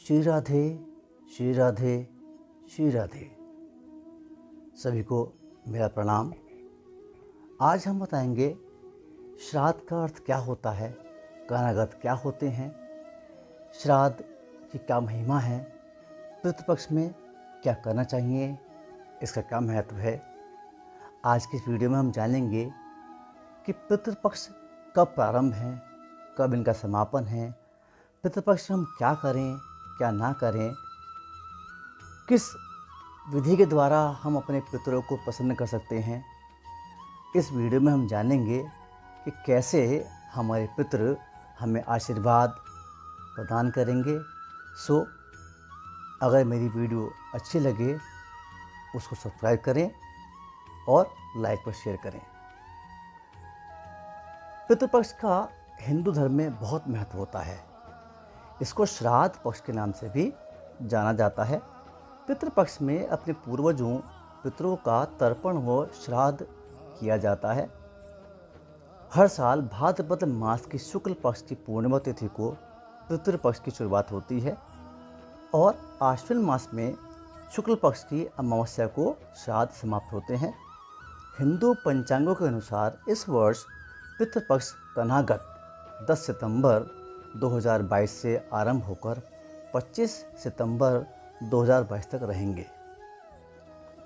श्री राधे श्री राधे श्री राधे। सभी को मेरा प्रणाम। आज हम बताएंगे श्राद्ध का अर्थ क्या होता है, कारागत क्या होते हैं, श्राद्ध की क्या महिमा है, पितृपक्ष में क्या करना चाहिए, इसका क्या महत्व है। आज की इस वीडियो में हम जानेंगे कि पितृपक्ष कब प्रारंभ है, कब इनका समापन है, पितृपक्ष हम क्या करें क्या ना करें, किस विधि के द्वारा हम अपने पितरों को प्रसन्न कर सकते हैं। इस वीडियो में हम जानेंगे कि कैसे हमारे पितृ हमें आशीर्वाद प्रदान करेंगे। सो अगर मेरी वीडियो अच्छी लगे उसको सब्सक्राइब करें और लाइक पर शेयर करें। पितृपक्ष का हिंदू धर्म में बहुत महत्व होता है। इसको श्राद्ध पक्ष के नाम से भी जाना जाता है। पितृपक्ष में अपने पूर्वजों पितरों का तर्पण व श्राद्ध किया जाता है। हर साल भाद्रपद मास की शुक्ल पक्ष की पूर्णिमा तिथि को पितृपक्ष की शुरुआत होती है और आश्विन मास में शुक्ल पक्ष की अमावस्या को श्राद्ध समाप्त होते हैं। हिंदू पंचांगों के अनुसार इस वर्ष पितृपक्ष कनागत 10 सितंबर 2022 से आरंभ होकर 25 सितंबर 2022 तक रहेंगे।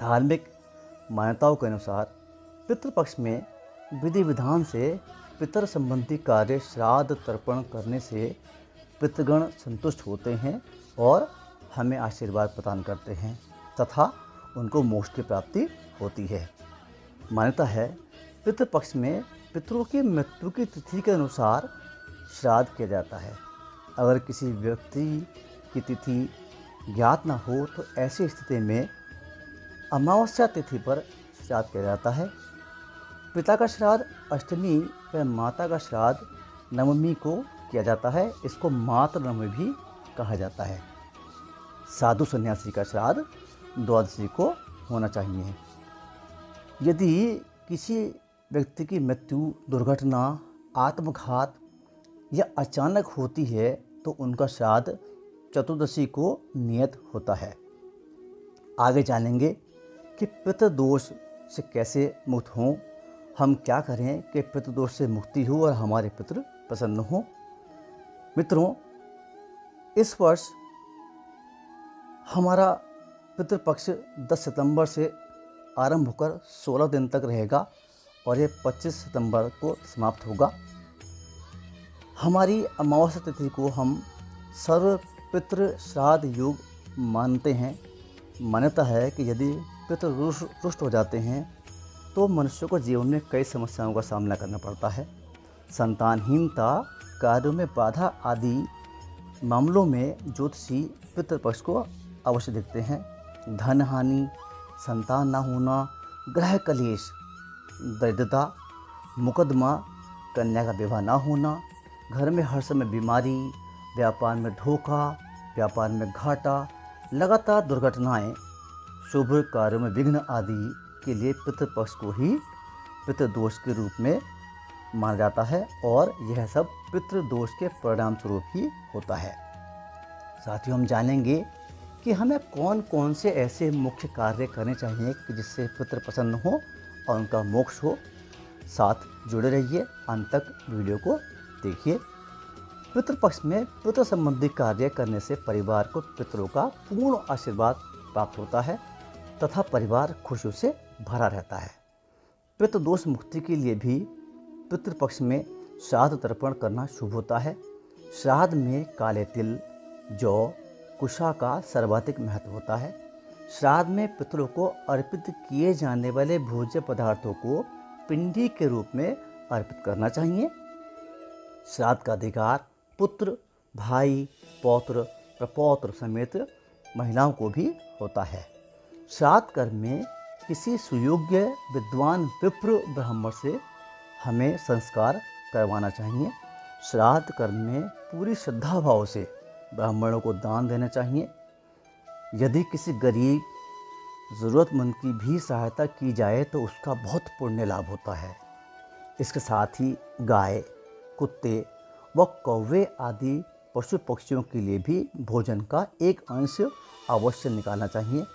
धार्मिक मान्यताओं के अनुसार पितृपक्ष में विधि विधान से पितर संबंधी कार्य श्राद्ध तर्पण करने से पितृगण संतुष्ट होते हैं और हमें आशीर्वाद प्रदान करते हैं तथा उनको मोक्ष की प्राप्ति होती है। मान्यता है पितृपक्ष में पितरों की मृत्यु की तिथि के अनुसार श्राद्ध किया जाता है। अगर किसी व्यक्ति की तिथि ज्ञात न हो तो ऐसी स्थिति में अमावस्या तिथि पर श्राद्ध किया जाता है। पिता का श्राद्ध अष्टमी व माता का श्राद्ध नवमी को किया जाता है। इसको मातृ नवमी भी कहा जाता है। साधु सन्यासी का श्राद्ध द्वादशी को होना चाहिए। यदि किसी व्यक्ति की मृत्यु दुर्घटना, आत्मघात या अचानक होती है तो उनका श्राद्ध चतुर्दशी को नियत होता है। आगे जानेंगे कि पितृदोष से कैसे मुक्त हों, हम क्या करें कि पितृदोष से मुक्ति हो और हमारे पितृ प्रसन्न हों। मित्रों, इस वर्ष हमारा पितृपक्ष 10 सितंबर से आरंभ होकर 16 दिन तक रहेगा और ये 25 सितंबर को समाप्त होगा। हमारी अमावस्या तिथि को हम सर्व पितृ श्राद्ध योग मानते हैं। मान्यता है कि यदि पितृ रुष्ट हो जाते हैं तो मनुष्य को जीवन में कई समस्याओं का सामना करना पड़ता है। संतानहीनता, कार्यों में बाधा आदि मामलों में ज्योतिषी पितृपक्ष को अवश्य देखते हैं। धन हानि, संतान न होना, ग्रह कलेश, दरिद्रता, मुकदमा, कन्या का विवाह न होना, घर में हर समय बीमारी, व्यापार में धोखा, व्यापार में घाटा, लगातार दुर्घटनाएं, शुभ कार्यों में विघ्न आदि के लिए पितृपक्ष को ही पितृदोष के रूप में माना जाता है और यह सब पितृदोष के परिणाम स्वरूप ही होता है। साथियों, हम जानेंगे कि हमें कौन कौन से ऐसे मुख्य कार्य करने चाहिए कि जिससे पितृ प्रसन्न हो और उनका मोक्ष हो। साथ जुड़े रहिए, अंत तक वीडियो को देखिए। पितृपक्ष में पितृ संबंधी कार्य करने से परिवार को पितरों का पूर्ण आशीर्वाद प्राप्त होता है तथा परिवार खुशियों से भरा रहता है। पितृदोष मुक्ति के लिए भी पितृपक्ष में श्राद्ध तर्पण करना शुभ होता है। श्राद्ध में काले तिल, जौ, कुशा का सर्वाधिक महत्व होता है। श्राद्ध में पितरों को अर्पित किए जाने वाले भोज्य पदार्थों को पिंडी के रूप में अर्पित करना चाहिए। श्राद्ध का अधिकार पुत्र, भाई, पौत्र, प्रपौत्र समेत महिलाओं को भी होता है। श्राद्ध कर्म में किसी सुयोग्य विद्वान विप्र ब्राह्मण से हमें संस्कार करवाना चाहिए। श्राद्ध कर्म में पूरी श्रद्धा भाव से ब्राह्मणों को दान देना चाहिए। यदि किसी गरीब ज़रूरतमंद की भी सहायता की जाए तो उसका बहुत पुण्य लाभ होता है। इसके साथ ही गाय, कुत्ते व कौवे आदि पशु पक्षियों के लिए भी भोजन का एक अंश अवश्य निकालना चाहिए।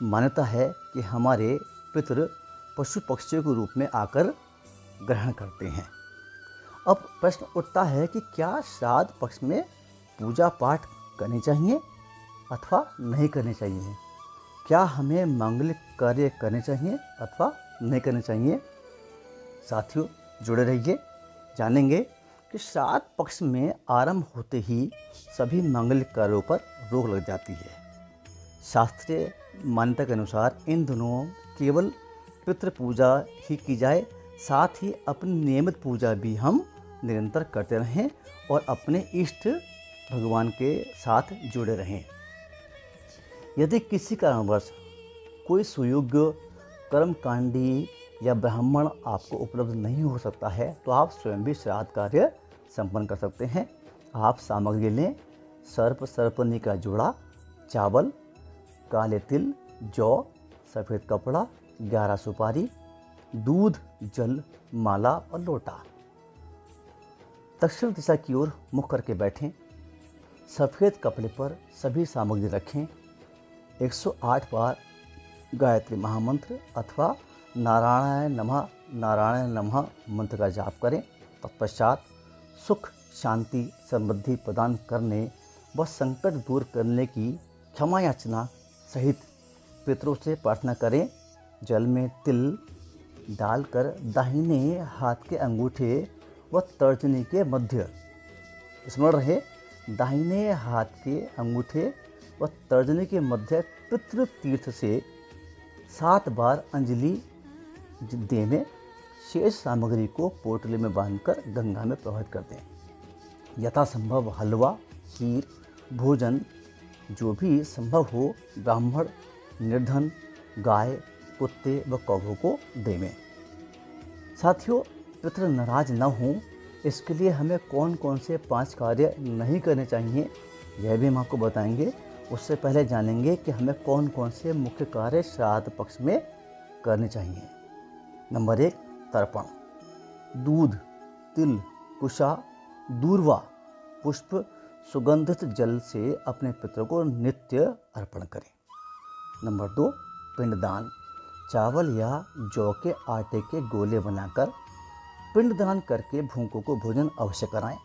मान्यता है कि हमारे पितृ पशु पक्षियों के रूप में आकर ग्रहण करते हैं। अब प्रश्न उठता है कि क्या श्राद्ध पक्ष में पूजा पाठ करनी चाहिए अथवा नहीं करनी चाहिए? क्या हमें मांगलिक कार्य करने चाहिए अथवा नहीं करने चाहिए? साथियों, जुड़े रहिए, जानेंगे कि श्राद्ध पक्ष में आरंभ होते ही सभी मांगलिक कार्यों पर रोक लग जाती है। शास्त्रीय मान्यता के अनुसार इन दिनों केवल पितृ पूजा ही की जाए, साथ ही अपनी नियमित पूजा भी हम निरंतर करते रहें और अपने इष्ट भगवान के साथ जुड़े रहें। यदि किसी कारणवश कोई सुयोग्य कर्मकांडी या ब्राह्मण आपको उपलब्ध नहीं हो सकता है तो आप स्वयं भी श्राद्ध कार्य संपन्न कर सकते हैं। आप सामग्री लें: सर्पनी का जोड़ा, चावल, काले तिल, जौ, सफ़ेद कपड़ा, 11 सुपारी, दूध, जल, माला और लोटा। दक्षिण दिशा की ओर मुख करके बैठें। सफ़ेद कपड़े पर सभी सामग्री रखें। 108 बार गायत्री महामंत्र अथवा नारायण नमः मंत्र का जाप करें। तत्पश्चात सुख, शांति, समृद्धि प्रदान करने व संकट दूर करने की क्षमा याचना सहित पितरों से प्रार्थना करें। जल में तिल डालकर दाहिने हाथ के अंगूठे व तर्जनी के मध्य, स्मरण रहे, दाहिने हाथ के अंगूठे व तर्जनी के मध्य पितृ तीर्थ से 7 बार अंजलि देने शेष सामग्री को पोटली में बांधकर गंगा में प्रवाहित कर दें। यथासंभव हलवा, खीर, भोजन जो भी संभव हो ब्राह्मण, निर्धन, गाय, कुत्ते व कौवों को देवें। साथियों, पितृ नाराज न हों इसके लिए हमें कौन कौन से 5 कार्य नहीं करने चाहिए यह भी हम आपको बताएंगे। उससे पहले जानेंगे कि हमें कौन कौन से मुख्य कार्य श्राद्ध पक्ष में करने चाहिए। नंबर 1, तर्पण। दूध, तिल, कुशा, दूर्वा, पुष्प, सुगंधित जल से अपने पितरों को नित्य अर्पण करें। नंबर 2, पिंडदान। चावल या जौ के आटे के गोले बनाकर पिंडदान करके भूखों को भोजन अवश्य कराएं।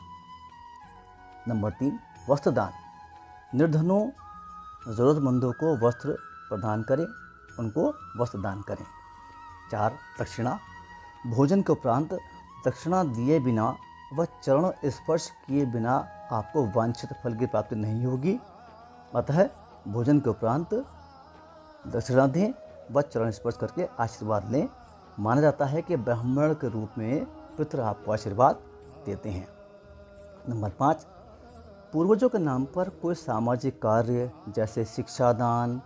नंबर 3, वस्त्रदान। निर्धनों, ज़रूरतमंदों को वस्त्र प्रदान करें, उनको वस्त्र दान करें। 4, दक्षिणा। भोजन के उपरांत दक्षिणा दिए बिना व चरण स्पर्श किए बिना आपको वांछित फल की प्राप्ति नहीं होगी। अतः भोजन के उपरांत दक्षिणा दें व चरण स्पर्श करके आशीर्वाद लें। माना जाता है कि ब्राह्मण के रूप में पितृ आपको आशीर्वाद देते हैं। नंबर 5, पूर्वजों के नाम पर कोई सामाजिक कार्य जैसे शिक्षादान,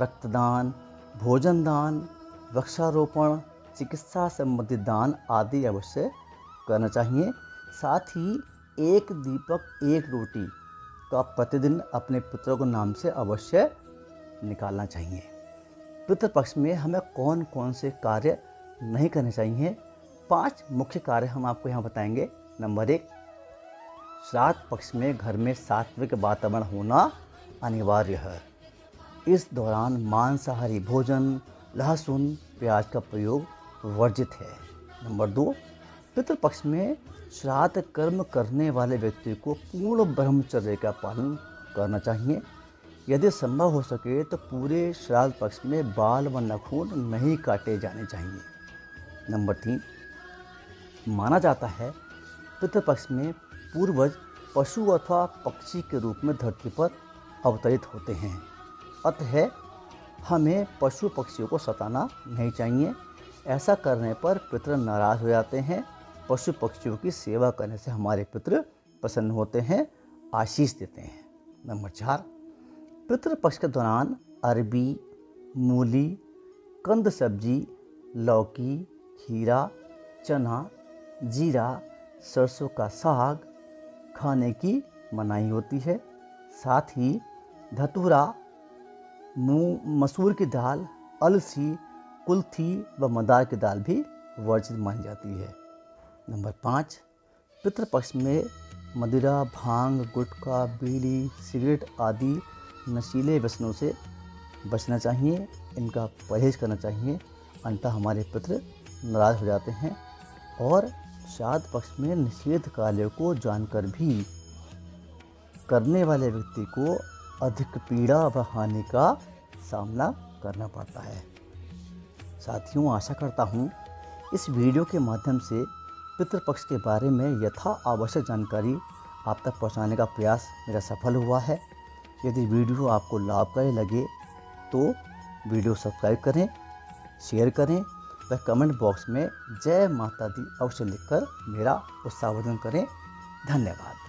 रक्तदान, भोजन दान, वृक्षारोपण, चिकित्सा संबंधी दान आदि अवश्य करना चाहिए। साथ ही एक दीपक एक रोटी का प्रतिदिन अपने पितरों के नाम से अवश्य निकालना चाहिए। पितृपक्ष में हमें कौन कौन से कार्य नहीं करने चाहिए? 5 मुख्य कार्य हम आपको यहाँ बताएंगे। नंबर 1, श्राद्ध पक्ष में घर में सात्विक वातावरण होना अनिवार्य है। इस दौरान मांसाहारी भोजन, लहसुन, प्याज का प्रयोग वर्जित है। नंबर 2, पितृपक्ष में श्राद्ध कर्म करने वाले व्यक्ति को पूर्ण ब्रह्मचर्य का पालन करना चाहिए। यदि संभव हो सके तो पूरे श्राद्ध पक्ष में बाल व नाखून नहीं काटे जाने चाहिए। नंबर 3, माना जाता है पितृपक्ष में पूर्वज पशु अथवा पक्षी के रूप में धरती पर अवतरित होते हैं। अतः हमें पशु पक्षियों को सताना नहीं चाहिए। ऐसा करने पर पितृ नाराज हो जाते हैं। पशु पक्षियों की सेवा करने से हमारे पितृ प्रसन्न होते हैं, आशीष देते हैं। नंबर 4, पितृपक्ष के दौरान अरबी, मूली, कंद सब्जी, लौकी, खीरा, चना, जीरा, सरसों का साग खाने की मनाही होती है। साथ ही धतूरा, मसूर की दाल, अलसी, कुल्थी व मदार की दाल भी वर्जित मानी जाती है। नंबर 5, पितृपक्ष में मदिरा, भांग, गुटखा, बीड़ी, सिगरेट आदि नशीले व्यसनों से बचना चाहिए, इनका परहेज करना चाहिए, अन्यथा हमारे पितृ नाराज हो जाते हैं और श्राद्ध पक्ष में निषेध कार्यों को जानकर भी करने वाले व्यक्ति को अधिक पीड़ा व हानि का सामना करना पड़ता है। साथियों, आशा करता हूँ इस वीडियो के माध्यम से पितृपक्ष के बारे में यथा आवश्यक जानकारी आप तक पहुँचाने का प्रयास मेरा सफल हुआ है। यदि वीडियो आपको लाभकारी लगे तो वीडियो सब्सक्राइब करें, शेयर करें व कमेंट बॉक्स में जय माता दी अवश्य लिखकर मेरा उत्साहवर्धन करें। धन्यवाद।